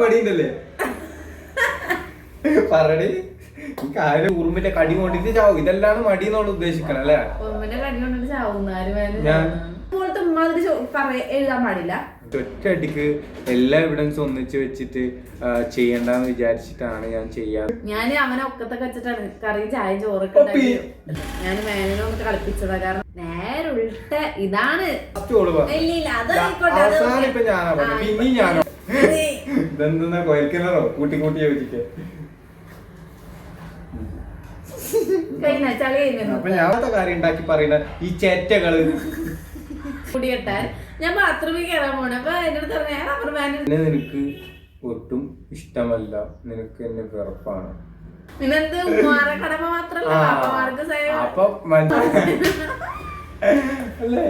മടിയുണ്ടല്ലേ പറടി കാര്യം ഉറുമ്പിന്റെ കടി കൊണ്ടിട്ട് ചാവും. ഇതെല്ലാം മടി എന്നുള്ള ഉദ്ദേശിക്കണം അല്ലേ? ഉറുമ്പിന്റെ കടി കൊണ്ടിട്ട് ചാവും. എഴുതാൻ പാടില്ല. ഒറ്റയടിക്ക് എല്ലാ എവിഡൻസും ഒന്നിച്ച് വെച്ചിട്ട് ചെയ്യണ്ടെന്ന് വിചാരിച്ചിട്ടാണ് ഞാൻ ചെയ്യാറ്. ഞാൻ അവനെ ഒക്കത്തൊക്കെ വെച്ചിട്ടാണ് കറി ചായ ചോറൊക്കെ ഞാൻ മേനനെ ഒന്ന് കളിപ്പിച്ചതാ. കാരണം നേരെ ഉൾട്ട ഇതാണ്. ഇതെന്താ കൊയൽക്കിണറോ കൂട്ടി കൂട്ടി ചോദിച്ചേ? അപ്പൊ ഞാനത്തെ കാര്യം ഉണ്ടാക്കി പറയുന്ന ഈ ചേറ്റകള് കുടികെട്ടാൻ ഞാൻ ബാത്റൂമിൽ കയറാൻ പോണേ. അപ്പൊ എന്റെ അടുത്ത് നിനക്ക് ഒട്ടും ഇഷ്ടമല്ല, നിനക്ക് എന്നെ വെറുപ്പാണ്. പിന്നെന്ത് കടമ മാത്രല്ല അപ്പൊ അല്ലേ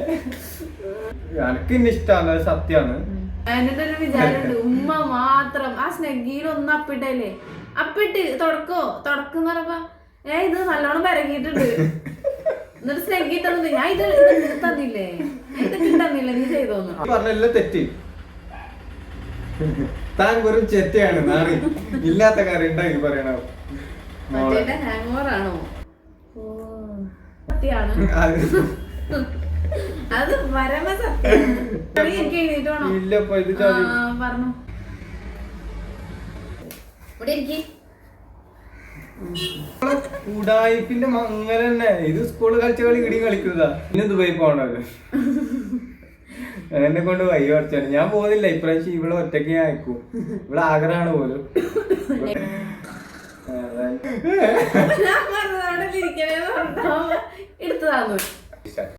എനക്ക് എന്നെ ഇഷ്ടാണ്, അത് സത്യാണ്. എന്നിട്ട് ഒരു വിചാരമുണ്ട് ഉമ്മ മാത്രം ആ സ്നെഗ്ഗിയിൽ ഒന്ന് അപ്പിട്ടല്ലേ അപ്പിട്ട് തുടക്കെന്ന് പറഞ്ഞപ്പോ ഇത് നല്ലോണം പരകിയിട്ടുണ്ട്. എന്നിട്ട് സ്നെഗ്ഗി തന്നത് ഞാൻ ഇത് തന്നില്ലേ, ഇതൊക്കെ തന്നില്ല, നീ ചെയ്തോന്നു പറഞ്ഞെല്ലാം തെറ്റ്. താൻ വെറും ചെറ്റയാണ്, നാറി ഇല്ലാത്ത കാര്യം ഉണ്ടാക്കി പറയണോ? ഹാങ് ഓവർ ആണോ? സത്യാണ് അത് പരമ സത്യം. എനിക്ക് എഴുതിട്ടോ പറഞ്ഞു ഇവിടെ എനിക്ക് ഉടായിപ്പിന്റെ മങ്ങല തന്നെ. ഇത് സ്കൂള് കളിച്ച കളി ഇടി കളിക്കുന്നതാ. പിന്നെ ദുബായി പോണല്ലോ എന്നെ കൊണ്ട് വയ്യ കുറച്ചാണ്. ഞാൻ പോകുന്നില്ല ഇപ്രാവശ്യം. ഇവിടെ ഒറ്റയ്ക്ക് ഞാൻ അയക്കും. ഇവിടെ ആഗ്രഹമാണ് പോലും. എടുത്തതാന്നു